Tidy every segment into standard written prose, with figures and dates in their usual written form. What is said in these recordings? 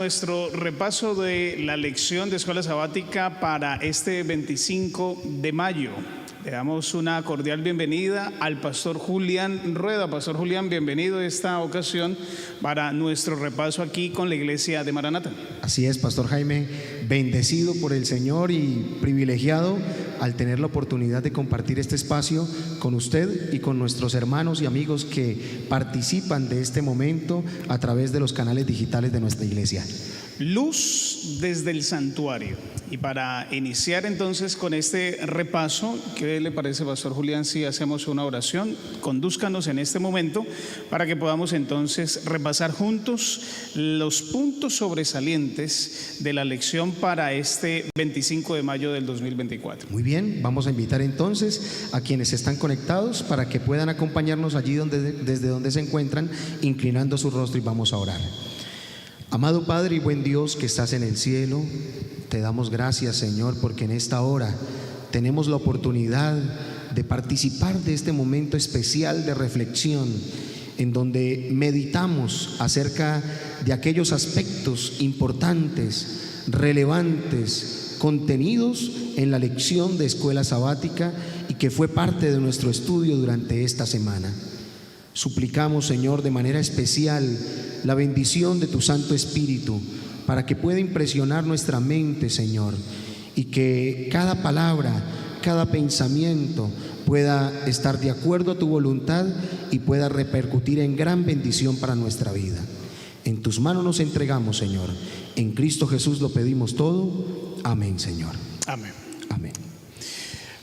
Nuestro repaso de la lección de escuela sabática para este 25 de mayo. Le damos una cordial bienvenida al pastor Julián Rueda. Pastor Julián, bienvenido a esta ocasión para nuestro repaso aquí con la iglesia de Maranata. Así es, pastor Jaime, bendecido por el Señor y privilegiado al tener la oportunidad de compartir este espacio con usted y con nuestros hermanos y amigos que participan de este momento a través de los canales digitales de nuestra iglesia. Luz desde el santuario. Y para iniciar entonces con este repaso, ¿qué le parece, pastor Julián, si hacemos una oración? Condúzcanos en este momento para que podamos entonces repasar juntos los puntos sobresalientes de la lección para este 25 de mayo del 2024. Muy bien, vamos a invitar entonces a quienes están conectados para que puedan acompañarnos allí desde donde se encuentran, inclinando su rostro, y vamos a orar. Amado Padre y buen Dios que estás en el cielo, te damos gracias, Señor, porque en esta hora tenemos la oportunidad de participar de este momento especial de reflexión en donde meditamos acerca de aquellos aspectos importantes, relevantes, contenidos en la lección de escuela sabática y que fue parte de nuestro estudio durante esta semana. Suplicamos, Señor, de manera especial la bendición de tu Santo Espíritu para que pueda impresionar nuestra mente, Señor, y que cada palabra, cada pensamiento pueda estar de acuerdo a tu voluntad y pueda repercutir en gran bendición para nuestra vida. En tus manos nos entregamos, Señor. En Cristo Jesús lo pedimos todo. Amén, Señor. Amén. Amén.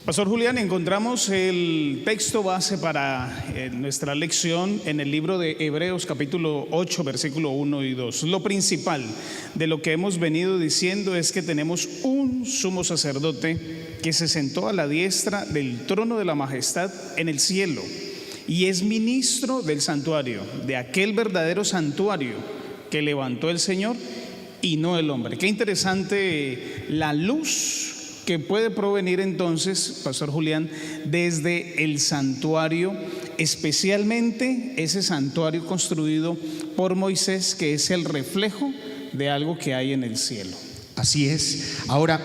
Pastor Julián, encontramos el texto base para nuestra lección en el libro de Hebreos capítulo 8, versículo 1 y 2. Lo principal de lo que hemos venido diciendo es que tenemos un sumo sacerdote que se sentó a la diestra del trono de la majestad en el cielo y es ministro del santuario, de aquel verdadero santuario que levantó el Señor y no el hombre. Qué interesante la luz que puede provenir entonces, pastor Julián, desde el santuario, especialmente ese santuario construido por Moisés, que es el reflejo de algo que hay en el cielo. Así es. Ahora,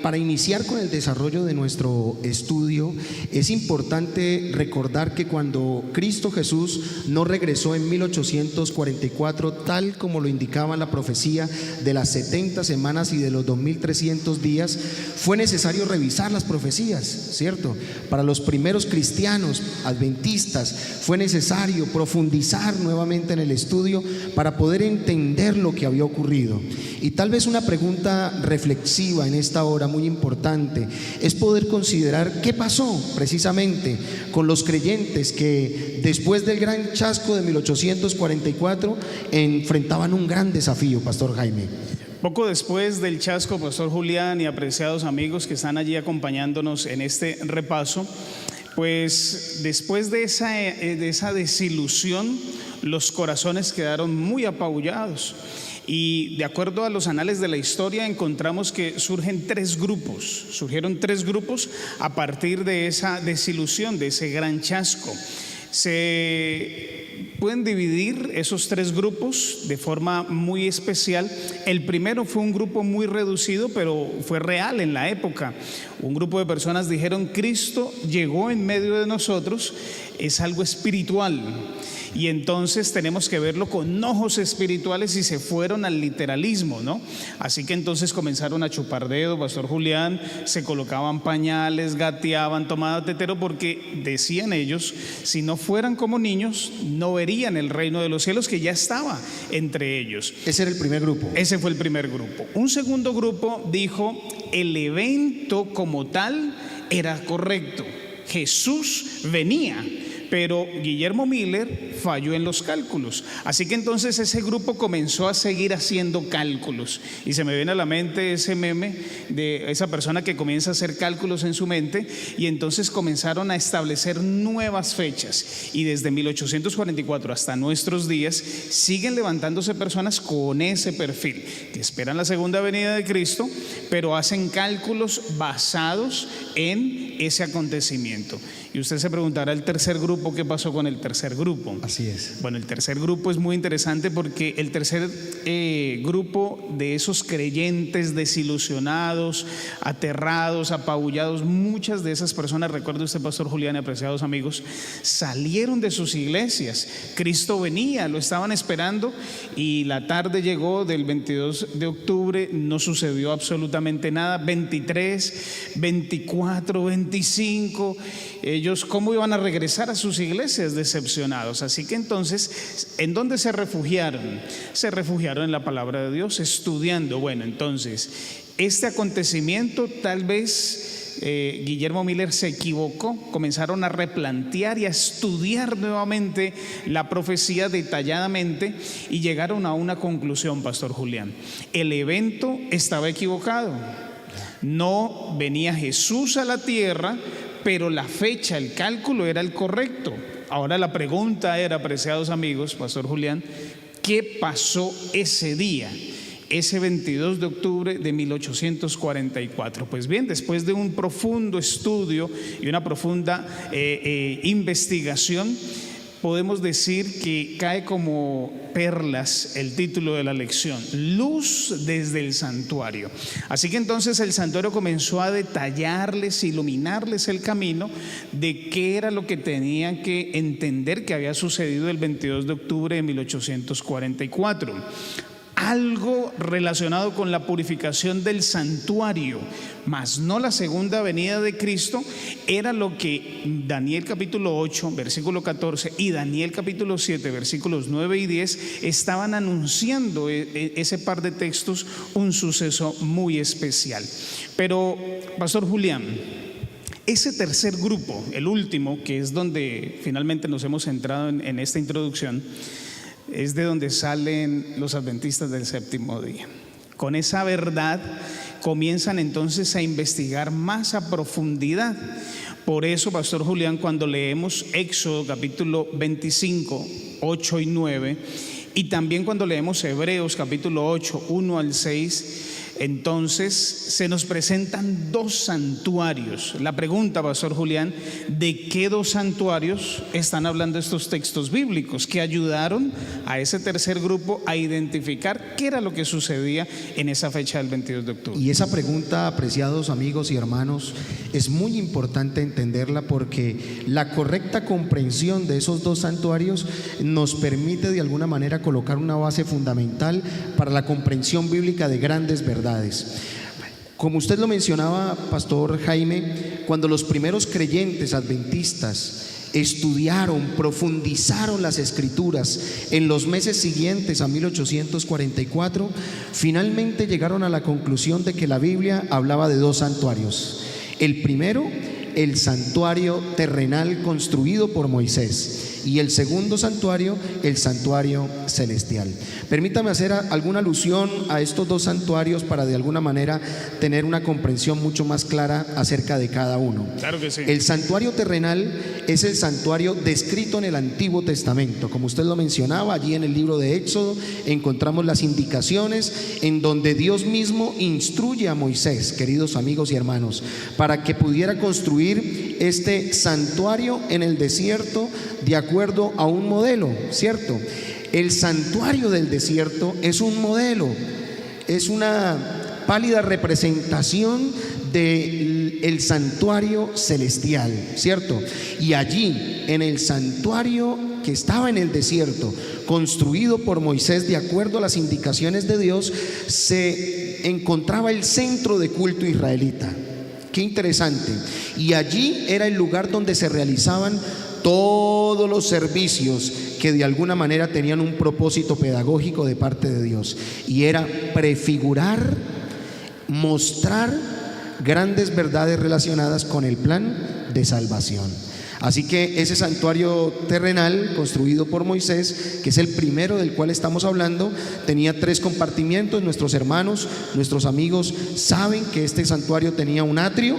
para iniciar con el desarrollo de nuestro estudio, es importante recordar que cuando Cristo Jesús no regresó en 1844, tal como lo indicaba la profecía de las 70 semanas y de los 2300 días, fue necesario revisar las profecías, ¿cierto? Para los primeros cristianos adventistas fue necesario profundizar nuevamente en el estudio para poder entender lo que había ocurrido. Y tal vez una pregunta reflexiva en esta hora muy importante es poder considerar qué pasó precisamente con los creyentes que después del gran chasco de 1844 enfrentaban un gran desafío, pastor Jaime. Poco después del chasco, pastor Julián y apreciados amigos que están allí acompañándonos en este repaso, pues después de esa desilusión, los corazones quedaron muy apabullados. Y de acuerdo a los anales de la historia encontramos que surgieron tres grupos a partir de esa desilusión, de ese gran chasco. Se pueden dividir esos tres grupos de forma muy especial. El primero fue un grupo muy reducido, pero fue real en la época. Un grupo de personas dijeron: Cristo llegó en medio de nosotros, es algo espiritual. Y entonces tenemos que verlo con ojos espirituales y se fueron al literalismo, ¿no? Así que entonces comenzaron a chupar dedo, pastor Julián, se colocaban pañales, gateaban, tomaban tetero, porque decían ellos, si no fueran como niños, no verían el reino de los cielos que ya estaba entre ellos. Ese era el primer grupo. Ese fue el primer grupo. Un segundo grupo dijo, el evento como tal era correcto, Jesús venía. Pero Guillermo Miller falló en los cálculos. Así que entonces ese grupo comenzó a seguir haciendo cálculos. Y se me viene a la mente ese meme de esa persona que comienza a hacer cálculos en su mente y entonces comenzaron a establecer nuevas fechas. Y desde 1844 hasta nuestros días siguen levantándose personas con ese perfil, que esperan la segunda venida de Cristo, pero hacen cálculos basados en ese acontecimiento. Y usted se preguntará, el tercer grupo, ¿qué pasó con el tercer grupo? Así es. Bueno, el tercer grupo es muy interesante porque el tercer grupo de esos creyentes desilusionados, aterrados, apabullados, muchas de esas personas, recuerde usted, Pastor Julián y apreciados amigos, salieron de sus iglesias. Cristo venía, lo estaban esperando, y la tarde llegó del 22 de octubre, no sucedió absolutamente nada. 23, 24, 25, ellos cómo iban a regresar a sus iglesias decepcionados. Así que entonces, ¿en dónde se refugiaron? Se refugiaron en la palabra de Dios, estudiando. Bueno, entonces, este acontecimiento tal vez Guillermo Miller se equivocó. Comenzaron a replantear y a estudiar nuevamente la profecía detalladamente y llegaron a una conclusión, Pastor Julián: el evento estaba equivocado. No venía Jesús a la tierra, pero la fecha, el cálculo era el correcto. Ahora la pregunta era, apreciados amigos, Pastor Julián, ¿qué pasó ese día? Ese 22 de octubre de 1844. Pues bien, después de un profundo estudio y una profunda investigación, podemos decir que cae como perlas el título de la lección: Luz desde el santuario. Así que entonces el santuario comenzó a detallarles, iluminarles el camino de qué era lo que tenían que entender que había sucedido el 22 de octubre de 1844. Algo relacionado con la purificación del santuario, mas no la segunda venida de Cristo, era lo que Daniel capítulo 8, versículo 14 y Daniel capítulo 7, versículos 9 y 10 estaban anunciando ese par de textos, un suceso muy especial. Pero, Pastor Julián, ese tercer grupo, el último, que es donde finalmente nos hemos centrado en esta introducción, es de donde salen los adventistas del séptimo día. Con esa verdad comienzan entonces a investigar más a profundidad. Por eso, Pastor Julián, cuando leemos Éxodo capítulo 25, 8 y 9, y también cuando leemos Hebreos capítulo 8, 1 al 6, entonces se nos presentan dos santuarios. La pregunta, Pastor Julián, ¿de qué dos santuarios están hablando estos textos bíblicos que ayudaron a ese tercer grupo a identificar qué era lo que sucedía en esa fecha del 22 de octubre? Y esa pregunta, apreciados amigos y hermanos, es muy importante entenderla, porque la correcta comprensión de esos dos santuarios nos permite de alguna manera colocar una base fundamental para la comprensión bíblica de grandes verdades. Como usted lo mencionaba, Pastor Jaime, cuando los primeros creyentes adventistas estudiaron, profundizaron las escrituras en los meses siguientes a 1844, finalmente llegaron a la conclusión de que la Biblia hablaba de dos santuarios. El primero, el santuario terrenal construido por Moisés, y el segundo santuario, el santuario celestial. Permítame hacer alguna alusión a estos dos santuarios para de alguna manera tener una comprensión mucho más clara acerca de cada uno. Claro que sí. El santuario terrenal es el santuario descrito en el Antiguo Testamento. Como usted lo mencionaba, allí en el libro de Éxodo encontramos las indicaciones en donde Dios mismo instruye a Moisés, queridos amigos y hermanos, para que pudiera construir este santuario en el desierto de acuerdo a un modelo, ¿cierto? El santuario del desierto es un modelo, es una pálida representación del santuario celestial, ¿cierto? Y allí, en el santuario que estaba en el desierto, construido por Moisés de acuerdo a las indicaciones de Dios, se encontraba el centro de culto israelita. Qué interesante. Y allí era el lugar donde se realizaban todos los servicios que de alguna manera tenían un propósito pedagógico de parte de Dios, y era prefigurar, mostrar grandes verdades relacionadas con el plan de salvación. Así que ese santuario terrenal construido por Moisés, que es el primero del cual estamos hablando, tenía 3 compartimientos. Nuestros hermanos, nuestros amigos saben que este santuario tenía un atrio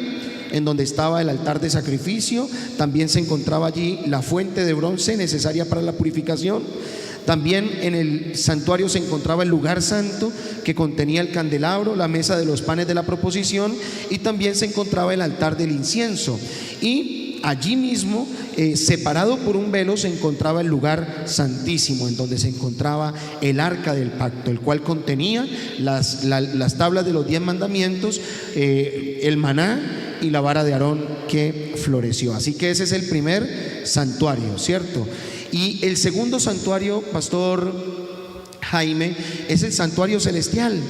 en donde estaba el altar de sacrificio. También se encontraba allí la fuente de bronce necesaria para la purificación. También en el santuario se encontraba el lugar santo, que contenía el candelabro, la mesa de los panes de la proposición, y también se encontraba el altar del incienso. Y allí mismo, separado por un velo, se encontraba el lugar santísimo, en donde se encontraba el arca del pacto, el cual contenía las tablas de los 10 mandamientos, el maná y la vara de Aarón que floreció. Así que ese es el primer santuario, ¿cierto? Y el segundo santuario, Pastor Jaime, es el santuario celestial.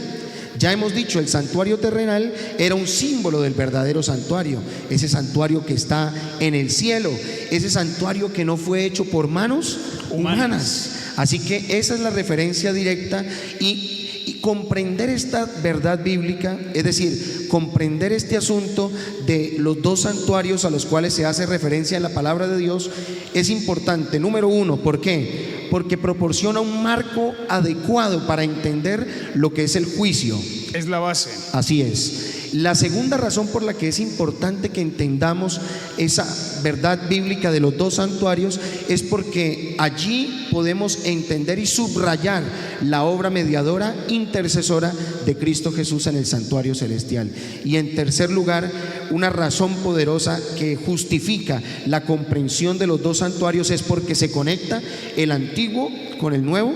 Ya hemos dicho, el santuario terrenal era un símbolo del verdadero santuario, ese santuario que está en el cielo, ese santuario que no fue hecho por manos humanas. Así que esa es la referencia directa, y comprender esta verdad bíblica, es decir, comprender este asunto de los dos santuarios a los cuales se hace referencia en la palabra de Dios, es importante. Número uno, ¿por qué? Porque proporciona un marco adecuado para entender lo que es el juicio. Es la base. Así es. La segunda razón por la que es importante que entendamos esa verdad bíblica de los dos santuarios es porque allí podemos entender y subrayar la obra mediadora, intercesora de Cristo Jesús en el santuario celestial. Y en tercer lugar, una razón poderosa que justifica la comprensión de los dos santuarios es porque se conecta el Antiguo con el Nuevo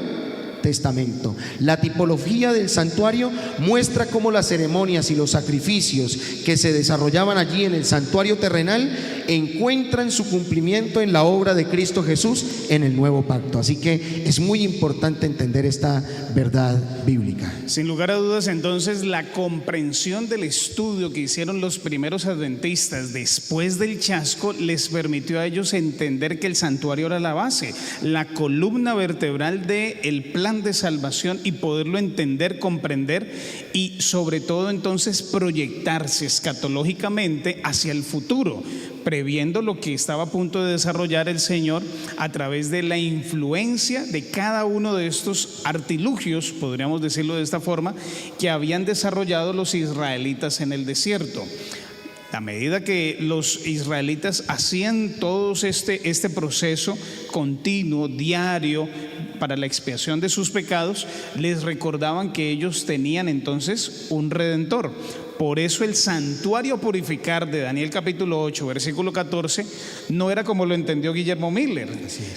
Testamento. La tipología del santuario muestra cómo las ceremonias y los sacrificios que se desarrollaban allí en el santuario terrenal encuentran su cumplimiento en la obra de Cristo Jesús en el nuevo pacto. Así que es muy importante entender esta verdad bíblica. Sin lugar a dudas, entonces, la comprensión del estudio que hicieron los primeros adventistas después del chasco les permitió a ellos entender que el santuario era la base, la columna vertebral del plan de salvación, y poderlo entender, comprender y sobre todo entonces proyectarse escatológicamente hacia el futuro, previendo lo que estaba a punto de desarrollar el Señor a través de la influencia de cada uno de estos artilugios, podríamos decirlo de esta forma, que habían desarrollado los israelitas en el desierto. A medida que los israelitas hacían todo este proceso continuo, diario, para la expiación de sus pecados, les recordaban que ellos tenían entonces un redentor. Por eso el santuario purificar de Daniel capítulo 8, versículo 14, no era como lo entendió Guillermo Miller,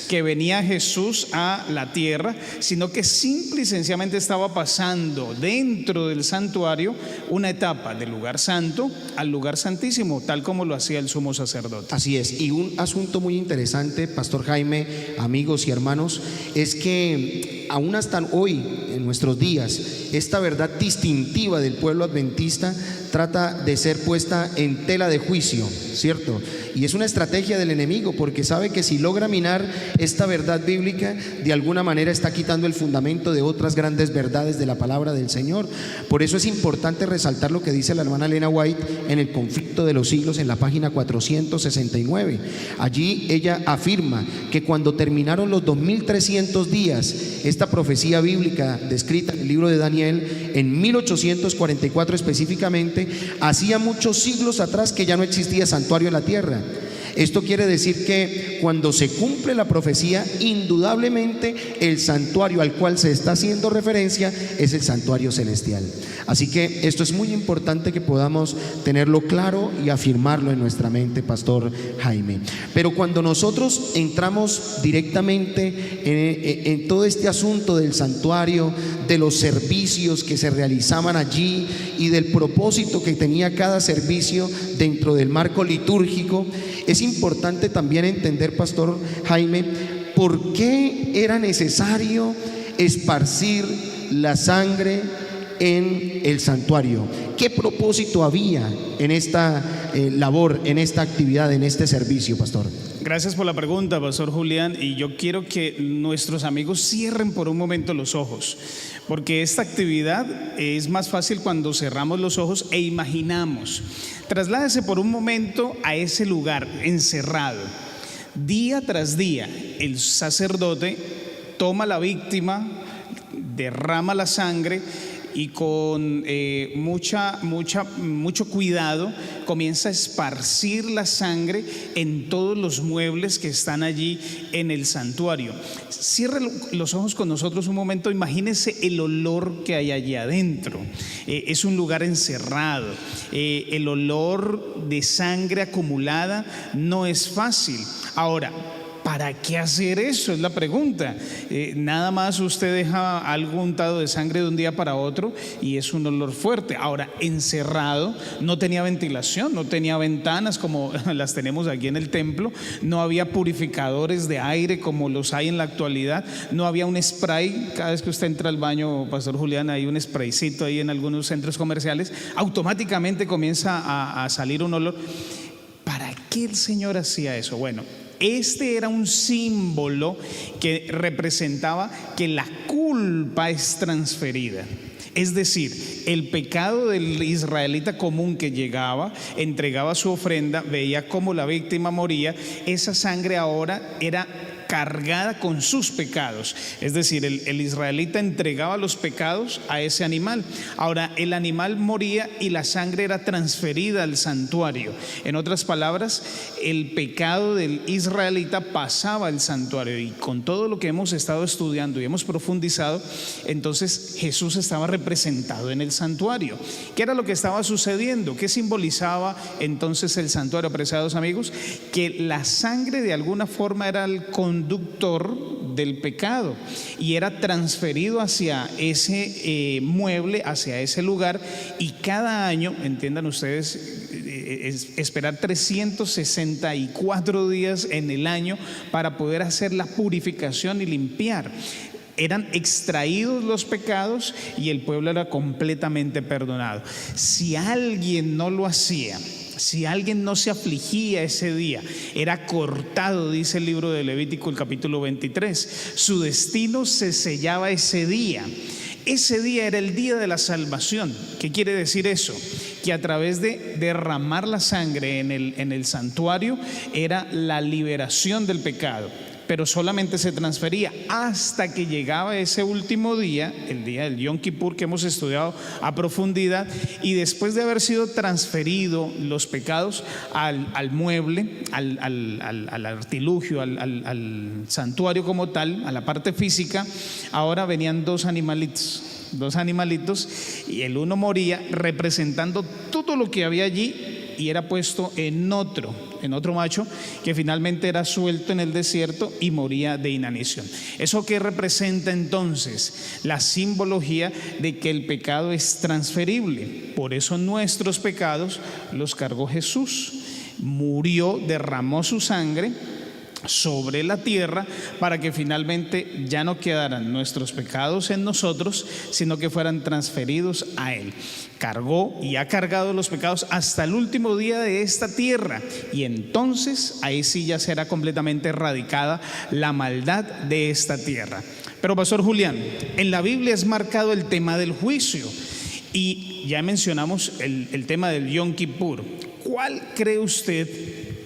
que venía Jesús a la tierra, sino que simple y sencillamente estaba pasando dentro del santuario una etapa del lugar santo al lugar santísimo, tal como lo hacía el sumo sacerdote. Así es. Y un asunto muy interesante, Pastor Jaime, amigos y hermanos, es que aún hasta hoy, en nuestros días, esta verdad distintiva del pueblo adventista trata de ser puesta en tela de juicio, ¿cierto? Y es una estrategia del enemigo, porque sabe que si logra minar esta verdad bíblica, de alguna manera está quitando el fundamento de otras grandes verdades de la palabra del Señor. Por eso es importante resaltar lo que dice la hermana Elena White en El conflicto de los siglos, en la página 469. Allí ella afirma que cuando terminaron los 2300 días, esta profecía bíblica descrita en el libro de Daniel, en 1844 específicamente, hacía muchos siglos atrás que ya no existía santuario en la tierra. Esto quiere decir que cuando se cumple la profecía, indudablemente el santuario al cual se está haciendo referencia es el santuario celestial. Así que esto es muy importante que podamos tenerlo claro y afirmarlo en nuestra mente, Pastor Jaime. Pero cuando nosotros entramos directamente en todo este asunto del santuario, de los servicios que se realizaban allí y del propósito que tenía cada servicio dentro del marco litúrgico, es importante también entender, Pastor Jaime, por qué era necesario esparcir la sangre en el santuario. ¿Qué propósito había en esta labor, en esta actividad, en este servicio, Pastor? Gracias por la pregunta, Pastor Julián, y yo quiero que nuestros amigos cierren por un momento los ojos, porque esta actividad es más fácil cuando cerramos los ojos e imaginamos. Trasládese por un momento a ese lugar encerrado. Día tras día, el sacerdote toma la víctima, derrama la sangre y con mucho cuidado comienza a esparcir la sangre en todos los muebles que están allí en el santuario. Cierre los ojos con nosotros un momento, imagínese el olor que hay allí adentro. Es un lugar encerrado, el olor de sangre acumulada no es fácil. Ahora, ¿para qué hacer eso? Es la pregunta. Nada más usted deja algo untado de sangre de un día para otro y es un olor fuerte. Ahora, encerrado, no tenía ventilación, no tenía ventanas como las tenemos aquí en el templo, no había purificadores de aire como los hay en la actualidad, no había un spray. Cada vez que usted entra al baño, Pastor Julián, hay un spraycito ahí en algunos centros comerciales, automáticamente comienza a salir un olor. ¿Para qué el Señor hacía eso? Bueno, este era un símbolo que representaba que la culpa es transferida. Es decir, el pecado del israelita común que llegaba, entregaba su ofrenda, veía cómo la víctima moría, esa sangre ahora era cargada con sus pecados. Es decir, el israelita entregaba los pecados a ese animal. Ahora, el animal moría y la sangre era transferida al santuario. En otras palabras, el pecado del israelita pasaba al santuario, y con todo lo que hemos estado estudiando y hemos profundizado, entonces Jesús estaba representado en el santuario. ¿Qué era lo que estaba sucediendo? ¿Qué simbolizaba entonces el santuario, apreciados amigos? Que la sangre de alguna forma era el conductor del pecado y era transferido hacia ese mueble, hacia ese lugar, y cada año, entiendan ustedes, esperar 364 días en el año para poder hacer la purificación y limpiar. Eran extraídos los pecados y el pueblo era completamente perdonado. Si alguien no lo hacía, si alguien no se afligía ese día, era cortado, dice el libro de Levítico, el capítulo 23. Su destino se sellaba ese día. Ese día era el día de la salvación. ¿Qué quiere decir eso? Que a través de derramar la sangre en el santuario era la liberación del pecado, pero solamente se transfería hasta que llegaba ese último día, el día del Yom Kippur, que hemos estudiado a profundidad, y después de haber sido transferido los pecados al mueble, al artilugio, al santuario como tal, a la parte física, ahora venían dos animalitos, y el uno moría representando todo lo que había allí y era puesto en otro macho que finalmente era suelto en el desierto y moría de inanición. ¿Eso qué representa entonces? La simbología de que el pecado es transferible. Por eso nuestros pecados los cargó Jesús. Murió, derramó su sangre sobre la tierra para que finalmente ya no quedaran nuestros pecados en nosotros, sino que fueran transferidos a Él. Cargó y ha cargado los pecados hasta el último día de esta tierra, y entonces ahí sí ya será completamente erradicada la maldad de esta tierra. Pero Pastor Julián, en la Biblia es marcado el tema del juicio, y ya mencionamos el tema del Yom Kippur. ¿Cuál cree usted,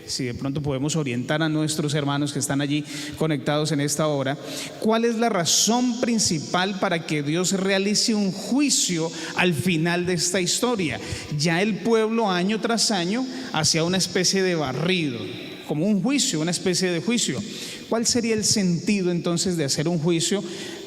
si de pronto podemos orientar a nuestros hermanos que están allí conectados en esta hora, cuál es la razón principal para que Dios realice un juicio al final de esta historia? Ya el pueblo año tras año hacía una especie de barrido, como un juicio, una especie de juicio. ¿Cuál sería el sentido entonces de hacer un juicio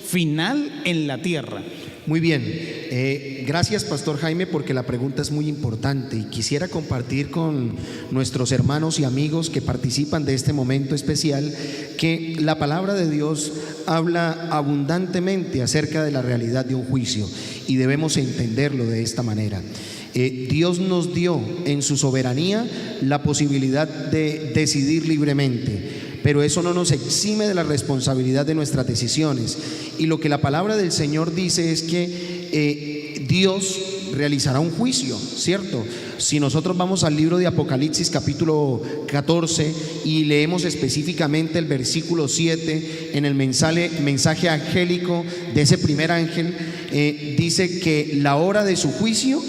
final en la tierra? Muy bien, gracias Pastor Jaime, porque la pregunta es muy importante y quisiera compartir con nuestros hermanos y amigos que participan de este momento especial que la palabra de Dios habla abundantemente acerca de la realidad de un juicio y debemos entenderlo de esta manera. Dios nos dio en su soberanía la posibilidad de decidir libremente, pero eso no nos exime de la responsabilidad de nuestras decisiones. Y lo que la palabra del Señor dice es que Dios realizará un juicio, ¿cierto? Si nosotros vamos al libro de Apocalipsis capítulo 14 y leemos específicamente el versículo 7 en el mensaje angélico de ese primer ángel, dice que la hora de su juicio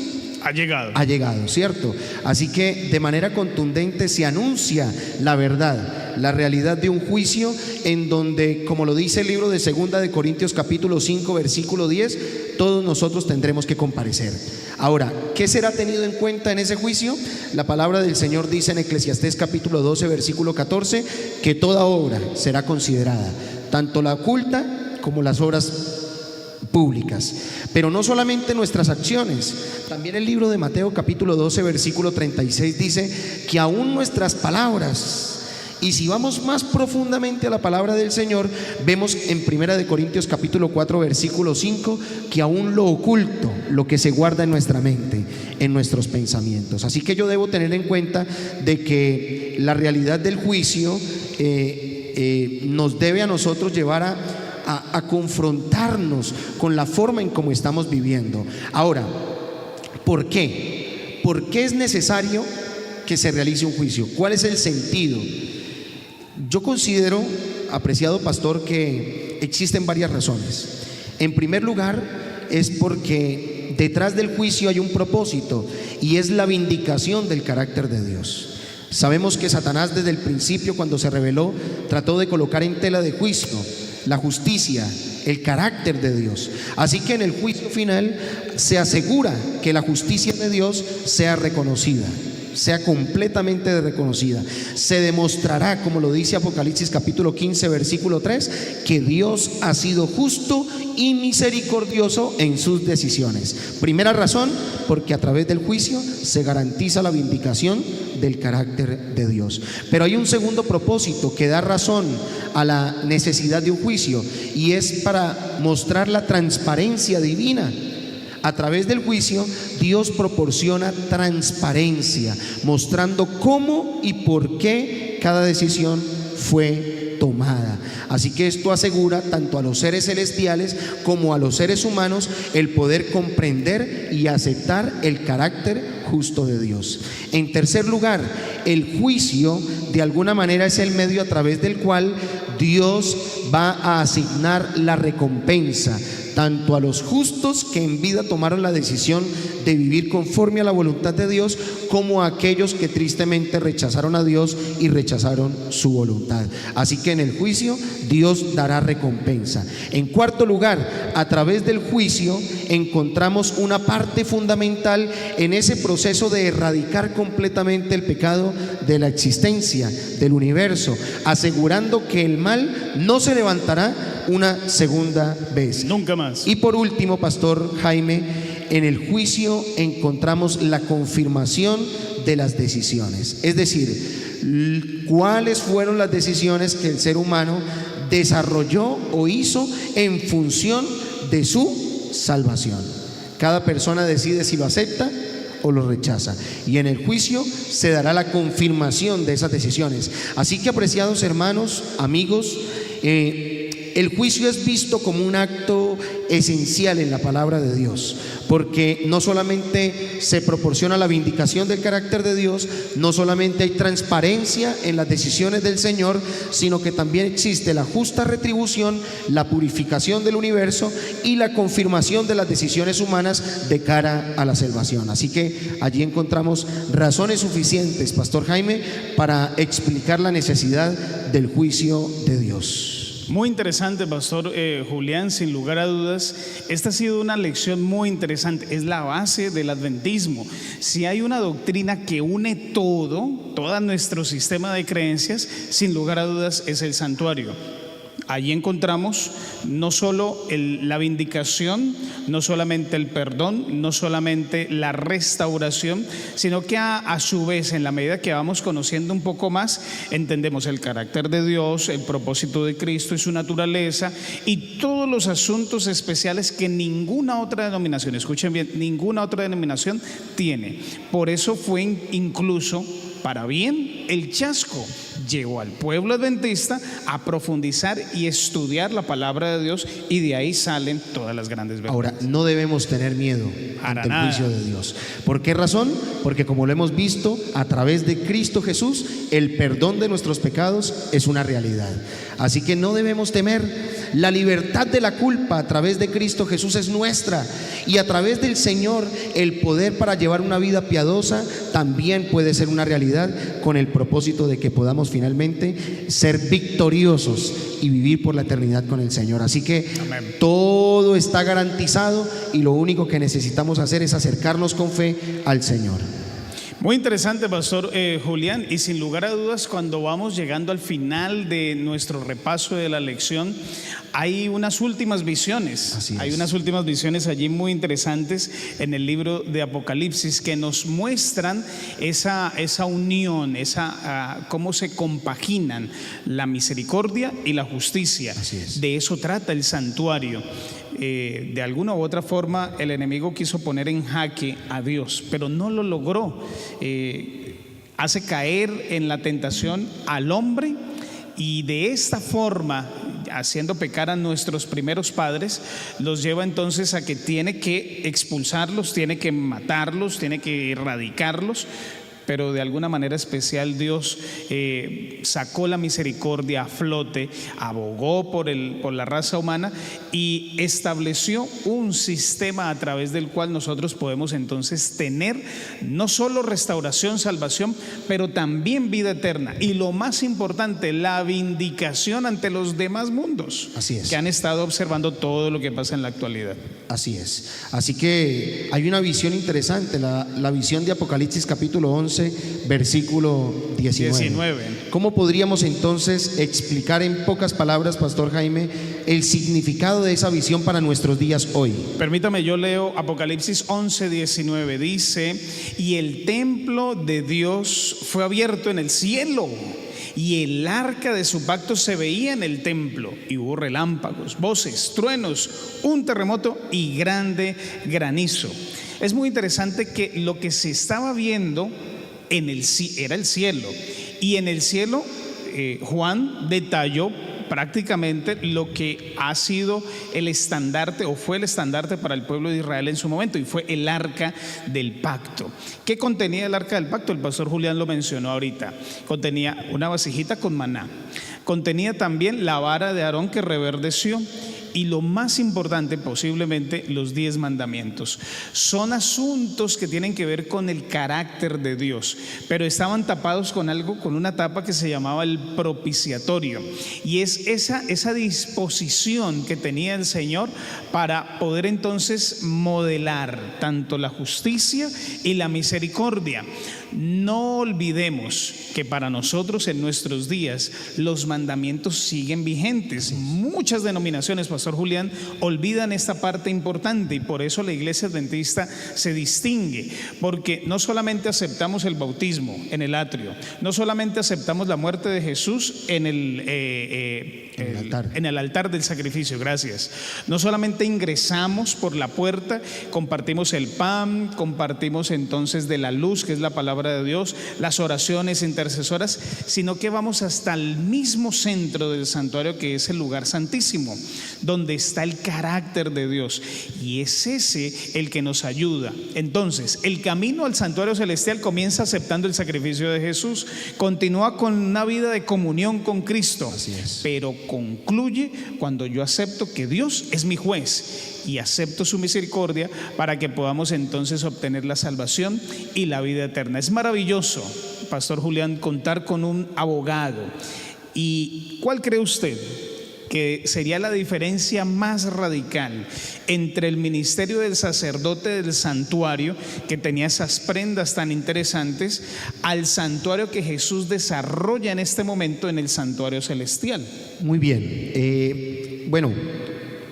ha llegado. Ha llegado, ¿cierto? Así que de manera contundente se anuncia la verdad, la realidad de un juicio en donde, como lo dice el libro de 2 de Corintios capítulo 5 versículo 10, todos nosotros tendremos que comparecer. Ahora, ¿qué será tenido en cuenta en ese juicio? La palabra del Señor dice en Eclesiastés capítulo 12 versículo 14 que toda obra será considerada, tanto la oculta como las obras públicas. Pero no solamente nuestras acciones, también el libro de Mateo capítulo 12 versículo 36 dice que aún nuestras palabras. Y si vamos más profundamente a la palabra del Señor, vemos en 1 de Corintios capítulo 4 versículo 5 que aún lo oculto, lo que se guarda en nuestra mente, en nuestros pensamientos. Así que yo debo tener en cuenta de que la realidad del juicio nos debe a nosotros llevar a confrontarnos con la forma en cómo estamos viviendo. Ahora, ¿por qué? ¿Por qué es necesario que se realice un juicio? ¿Cuál es el sentido? Yo considero, apreciado pastor, que existen varias razones. En primer lugar, es porque detrás del juicio hay un propósito y es la vindicación del carácter de Dios. Sabemos que Satanás desde el principio, cuando se rebeló, trató de colocar en tela de juicio la justicia, el carácter de Dios. Así que en el juicio final se asegura que la justicia de Dios sea reconocida, sea completamente reconocida. Se demostrará, como lo dice Apocalipsis capítulo 15 versículo 3, que Dios ha sido justo y misericordioso en sus decisiones. Primera razón, porque a través del juicio se garantiza la vindicación del carácter de Dios. Pero hay un segundo propósito que da razón a la necesidad de un juicio, y es para mostrar la transparencia divina. A través del juicio, Dios proporciona transparencia, mostrando cómo y por qué cada decisión fue tomada. Así que esto asegura tanto a los seres celestiales como a los seres humanos el poder comprender y aceptar el carácter justo de Dios. En tercer lugar, el juicio de alguna manera es el medio a través del cual Dios va a asignar la recompensa tanto a los justos que en vida tomaron la decisión de vivir conforme a la voluntad de Dios, como a aquellos que tristemente rechazaron a Dios y rechazaron su voluntad. Así que en el juicio Dios dará recompensa. En cuarto lugar, a través del juicio encontramos una parte fundamental en ese proceso de erradicar completamente el pecado de la existencia, del universo, asegurando que el mal no se levantará una segunda vez. Nunca más. Y por último, pastor Jaime, en el juicio encontramos la confirmación de las decisiones. Es decir, cuáles fueron las decisiones que el ser humano desarrolló o hizo en función de su salvación. Cada persona decide si lo acepta o lo rechaza, y en el juicio se dará la confirmación de esas decisiones. Así que, apreciados hermanos, amigos, el juicio es visto como un acto esencial en la palabra de Dios, porque no solamente se proporciona la vindicación del carácter de Dios, no solamente hay transparencia en las decisiones del Señor, sino que también existe la justa retribución, la purificación del universo y la confirmación de las decisiones humanas de cara a la salvación. Así que allí encontramos razones suficientes, pastor Jaime, para explicar la necesidad del juicio de Dios. Muy interesante, pastor Julián, sin lugar a dudas. Esta ha sido una lección muy interesante, es la base del adventismo. Si hay una doctrina que une todo nuestro sistema de creencias, sin lugar a dudas es el santuario. Allí encontramos no solo la vindicación, no solamente el perdón, no solamente la restauración, sino que a su vez, en la medida que vamos conociendo un poco más, entendemos el carácter de Dios, el propósito de Cristo y su naturaleza, y todos los asuntos especiales que ninguna otra denominación, escuchen bien, ninguna otra denominación tiene. Por eso fue incluso para bien el chasco llevó al pueblo adventista a profundizar y estudiar la palabra de Dios, y de ahí salen todas las grandes verdades. Ahora, no debemos tener miedo ante el juicio de Dios. ¿Por qué razón? Porque como lo hemos visto, a través de Cristo Jesús, el perdón de nuestros pecados es una realidad. Así que no debemos temer. La libertad de la culpa a través de Cristo Jesús es nuestra, y a través del Señor el poder para llevar una vida piadosa también puede ser una realidad, con el propósito de que podamos finalmente ser victoriosos y vivir por la eternidad con el Señor. Así que amén, todo está garantizado, y lo único que necesitamos hacer es acercarnos con fe al Señor. Muy interesante, Pastor Julián, y sin lugar a dudas, cuando vamos llegando al final de nuestro repaso de la lección, hay unas últimas visiones. Hay unas últimas visiones allí muy interesantes en el libro de Apocalipsis, que nos muestran esa unión, cómo se compaginan la misericordia y la justicia. De eso trata el santuario. De alguna u otra forma el enemigo quiso poner en jaque a Dios, pero no lo logró. Hace caer en la tentación al hombre, y de esta forma, haciendo pecar a nuestros primeros padres, los lleva entonces a que tiene que expulsarlos, tiene que matarlos, tiene que erradicarlos. Pero de alguna manera especial Dios sacó la misericordia a flote, abogó por la raza humana y estableció un sistema a través del cual nosotros podemos entonces tener no solo restauración, salvación, pero también vida eterna, y lo más importante, la vindicación ante los demás mundos. Así es. Que han estado observando todo lo que pasa en la actualidad. Así es. Así que hay una visión interesante, la visión de Apocalipsis capítulo 11, versículo 19. ¿Cómo podríamos entonces explicar en pocas palabras, Pastor Jaime, el significado de esa visión para nuestros días hoy? Permítame, yo leo Apocalipsis 11, 19. Dice: y el templo de Dios fue abierto en el cielo, y el arca de su pacto se veía en el templo, y hubo relámpagos, voces, truenos, un terremoto y grande granizo. Es muy interesante que lo que se estaba viendo era el cielo, y en el cielo Juan detalló prácticamente lo que ha sido el estandarte, o fue el estandarte para el pueblo de Israel en su momento, y fue el arca del pacto. ¿Qué contenía el arca del pacto? El pastor Julián lo mencionó ahorita. Contenía una vasijita con maná, contenía también la vara de Aarón que reverdeció, y lo más importante, posiblemente, los 10 mandamientos. Son asuntos que tienen que ver con el carácter de Dios, pero estaban tapados con algo, con una tapa que se llamaba el propiciatorio, y es esa disposición que tenía el Señor para poder entonces modelar tanto la justicia y la misericordia. No olvidemos que para nosotros en nuestros días los mandamientos siguen vigentes. Muchas denominaciones, Pastor Julián, olvidan esta parte importante, y por eso la iglesia adventista se distingue, porque no solamente aceptamos el bautismo en el atrio, no solamente aceptamos la muerte de Jesús en el altar del sacrificio, gracias. No solamente ingresamos por la puerta, compartimos el pan, compartimos entonces de la luz, que es la palabra de Dios, las oraciones intercesoras, sino que vamos hasta el mismo centro del santuario, que es el lugar santísimo, donde está el carácter de Dios, y es ese el que nos ayuda. Entonces, el camino al santuario celestial comienza aceptando el sacrificio de Jesús, continúa con una vida de comunión con Cristo, pero concluye cuando yo acepto que Dios es mi juez y acepto su misericordia, para que podamos entonces obtener la salvación y la vida eterna. Es maravilloso, Pastor Julián, contar con un abogado. ¿Y cuál cree usted que sería la diferencia más radical entre el ministerio del sacerdote del santuario, que tenía esas prendas tan interesantes, al santuario que Jesús desarrolla en este momento en el santuario celestial? Muy bien. Bueno,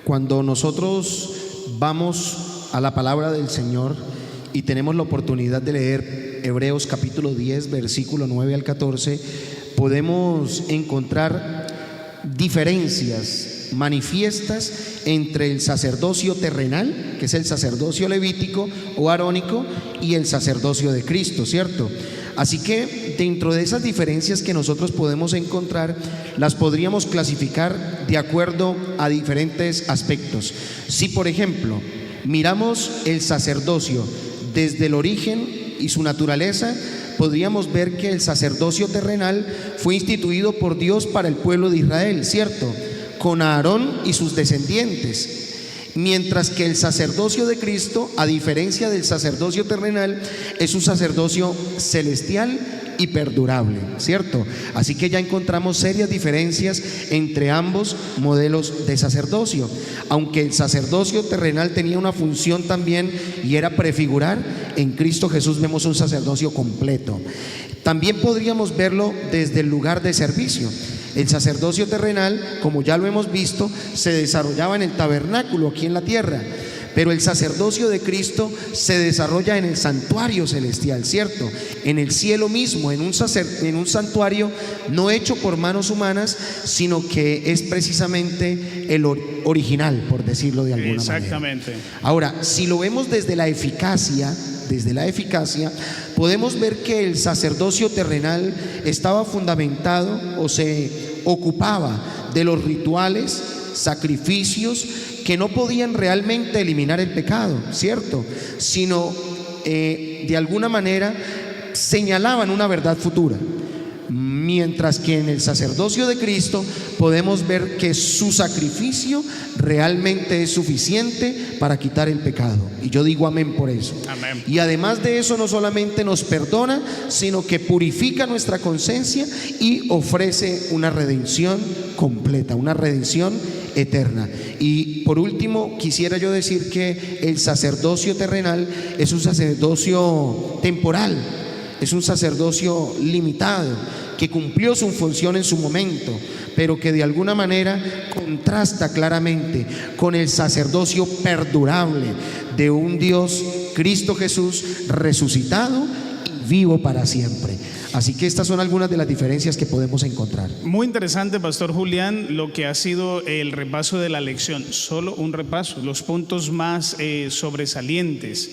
cuando nosotros vamos a la palabra del Señor y tenemos la oportunidad de leer Hebreos capítulo 10, versículo 9 al 14, podemos encontrar diferencias manifiestas entre el sacerdocio terrenal, que es el sacerdocio levítico o arónico, y el sacerdocio de Cristo, ¿cierto? Así que dentro de esas diferencias que nosotros podemos encontrar, las podríamos clasificar de acuerdo a diferentes aspectos. Si, por ejemplo, miramos el sacerdocio desde el origen y su naturaleza, podríamos ver que el sacerdocio terrenal fue instituido por Dios para el pueblo de Israel, ¿cierto? Con Aarón y sus descendientes. Mientras que el sacerdocio de Cristo, a diferencia del sacerdocio terrenal, es un sacerdocio celestial y perdurable, ¿cierto? Así que ya encontramos serias diferencias entre ambos modelos de sacerdocio. Aunque el sacerdocio terrenal tenía una función también y era prefigurar, en Cristo Jesús vemos un sacerdocio completo. También podríamos verlo desde el lugar de servicio. El sacerdocio terrenal, como ya lo hemos visto, se desarrollaba en el tabernáculo aquí en la tierra, pero el sacerdocio de Cristo se desarrolla en el santuario celestial, ¿cierto? En el cielo mismo, en un santuario no hecho por manos humanas, sino que es precisamente el original, por decirlo de alguna manera. Exactamente. Ahora, si lo vemos desde la eficacia, podemos ver que el sacerdocio terrenal estaba fundamentado o se ocupaba de los rituales, sacrificios que no podían realmente eliminar el pecado, ¿cierto? Sino de alguna manera señalaban una verdad futura. Mientras que en el sacerdocio de Cristo podemos ver que su sacrificio realmente es suficiente para quitar el pecado. Y yo digo amén por eso. Amén. Y además de eso, no solamente nos perdona, sino que purifica nuestra conciencia y ofrece una redención completa, una redención eterna. Y por último, quisiera yo decir que el sacerdocio terrenal es un sacerdocio temporal, es un sacerdocio limitado, que cumplió su función en su momento, pero que de alguna manera contrasta claramente con el sacerdocio perdurable de un Dios, Cristo Jesús, resucitado y vivo para siempre. Así que estas son algunas de las diferencias que podemos encontrar. Muy interesante, Pastor Julián, lo que ha sido el repaso de la lección. Solo un repaso, los puntos más sobresalientes.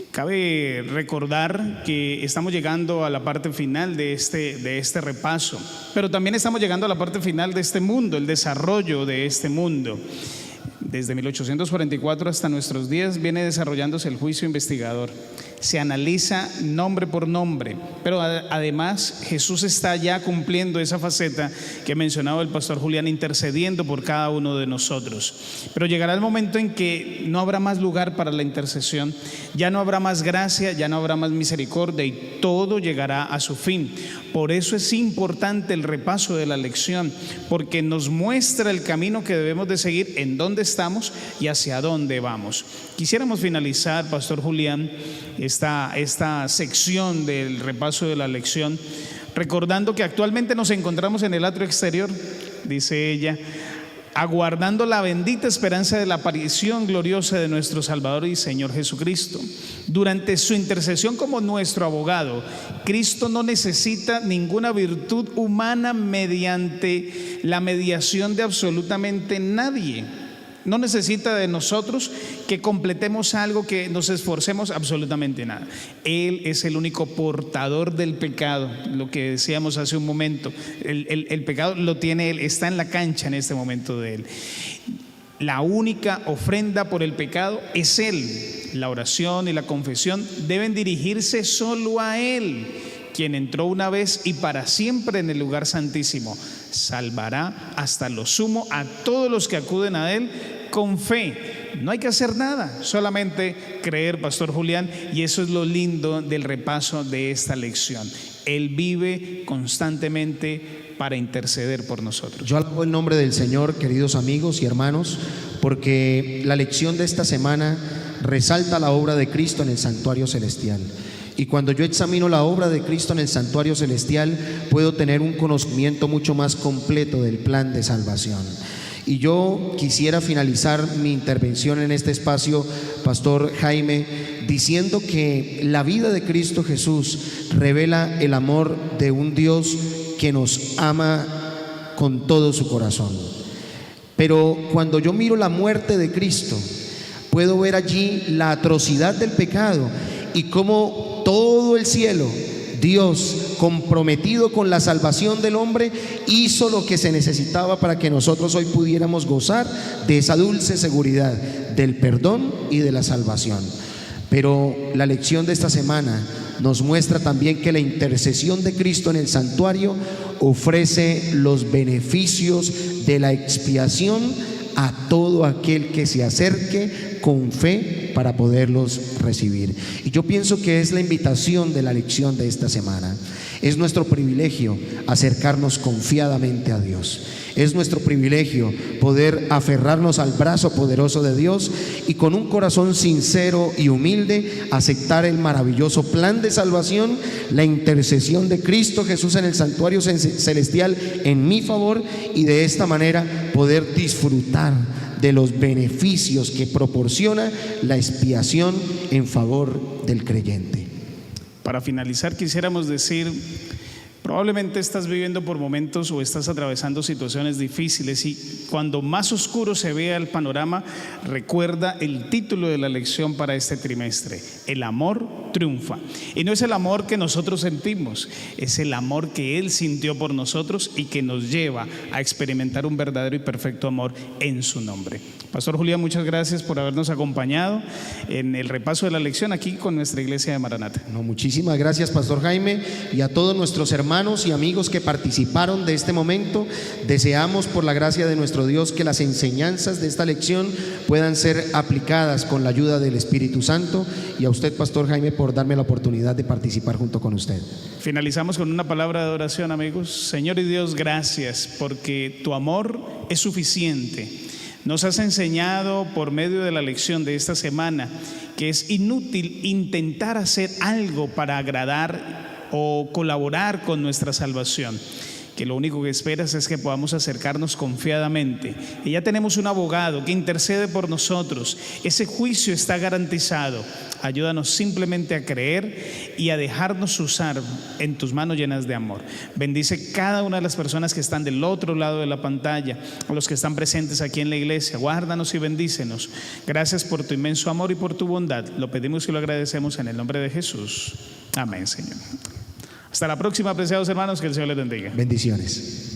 Cabe recordar que estamos llegando a la parte final de este repaso, pero también estamos llegando a la parte final de este mundo, el desarrollo de este mundo. Desde 1844 hasta nuestros días viene desarrollándose el juicio investigador. Se analiza nombre por nombre, pero además Jesús está ya cumpliendo esa faceta que mencionaba el pastor Julián, intercediendo por cada uno de nosotros. Pero llegará el momento en que no habrá más lugar para la intercesión, ya no habrá más gracia, ya no habrá más misericordia y todo llegará a su fin. Por eso es importante el repaso de la lección, porque nos muestra el camino que debemos de seguir, en dónde estamos y hacia dónde vamos. Quisiéramos finalizar, pastor Julián, esta sección del repaso de la lección, recordando que actualmente nos encontramos en el atrio exterior, dice ella, aguardando la bendita esperanza de la aparición gloriosa de nuestro Salvador y Señor Jesucristo. Durante su intercesión como nuestro abogado, Cristo no necesita ninguna virtud humana mediante la mediación de absolutamente nadie. No necesita de nosotros que completemos algo, que nos esforcemos, absolutamente nada. Él es el único portador del pecado, lo que decíamos hace un momento. El pecado lo tiene Él, está en la cancha en este momento de Él. La única ofrenda por el pecado es Él. La oración y la confesión deben dirigirse solo a Él, quien entró una vez y para siempre en el lugar santísimo. Salvará hasta lo sumo a todos los que acuden a Él con fe. No hay que hacer nada, solamente creer, pastor Julián, y eso es lo lindo del repaso de esta lección. Él vive constantemente para interceder por nosotros. Yo alabo el nombre del Señor, queridos amigos y hermanos, porque la lección de esta semana resalta la obra de Cristo en el santuario celestial. Y cuando yo examino la obra de Cristo en el santuario celestial, puedo tener un conocimiento mucho más completo del plan de salvación. Y yo quisiera finalizar mi intervención en este espacio, Pastor Jaime, diciendo que la vida de Cristo Jesús revela el amor de un Dios que nos ama con todo su corazón. Pero cuando yo miro la muerte de Cristo, puedo ver allí la atrocidad del pecado y cómo todo el cielo Dios, comprometido con la salvación del hombre, hizo lo que se necesitaba para que nosotros hoy pudiéramos gozar de esa dulce seguridad del perdón y de la salvación. Pero la lección de esta semana nos muestra también que la intercesión de Cristo en el santuario ofrece los beneficios de la expiación a todo aquel que se acerque con fe para poderlos recibir. Y yo pienso que es la invitación de la lección de esta semana. Es nuestro privilegio acercarnos confiadamente a Dios. Es nuestro privilegio poder aferrarnos al brazo poderoso de Dios y con un corazón sincero y humilde aceptar el maravilloso plan de salvación, la intercesión de Cristo Jesús en el santuario celestial en mi favor, y de esta manera poder disfrutar de los beneficios que proporciona la expiación en favor del creyente. Para finalizar, quisiéramos decir: probablemente estás viviendo por momentos o estás atravesando situaciones difíciles, y cuando más oscuro se vea el panorama, recuerda el título de la lección para este trimestre: el amor triunfa. Y no es el amor que nosotros sentimos, es el amor que Él sintió por nosotros y que nos lleva a experimentar un verdadero y perfecto amor en su nombre. Pastor Julián, muchas gracias por habernos acompañado en el repaso de la lección aquí con nuestra iglesia de Maranata. No, muchísimas gracias, Pastor Jaime, y a todos nuestros hermanos y amigos que participaron de este momento. Deseamos, por la gracia de nuestro Dios, que las enseñanzas de esta lección puedan ser aplicadas con la ayuda del Espíritu Santo, y a usted, Pastor Jaime, por darme la oportunidad de participar junto con usted. Finalizamos con una palabra de oración, amigos. Señor y Dios, gracias porque tu amor es suficiente. Nos has enseñado por medio de la lección de esta semana que es inútil intentar hacer algo para agradar o colaborar con nuestra salvación, que lo único que esperas es que podamos acercarnos confiadamente. Y ya tenemos un abogado que intercede por nosotros. Ese juicio está garantizado. Ayúdanos simplemente a creer y a dejarnos usar en tus manos llenas de amor. Bendice cada una de las personas que están del otro lado de la pantalla, a los que están presentes aquí en la iglesia. Guárdanos y bendícenos. Gracias por tu inmenso amor y por tu bondad. Lo pedimos y lo agradecemos en el nombre de Jesús. Amén, Señor. Hasta la próxima, apreciados hermanos, que el Señor les bendiga. Bendiciones.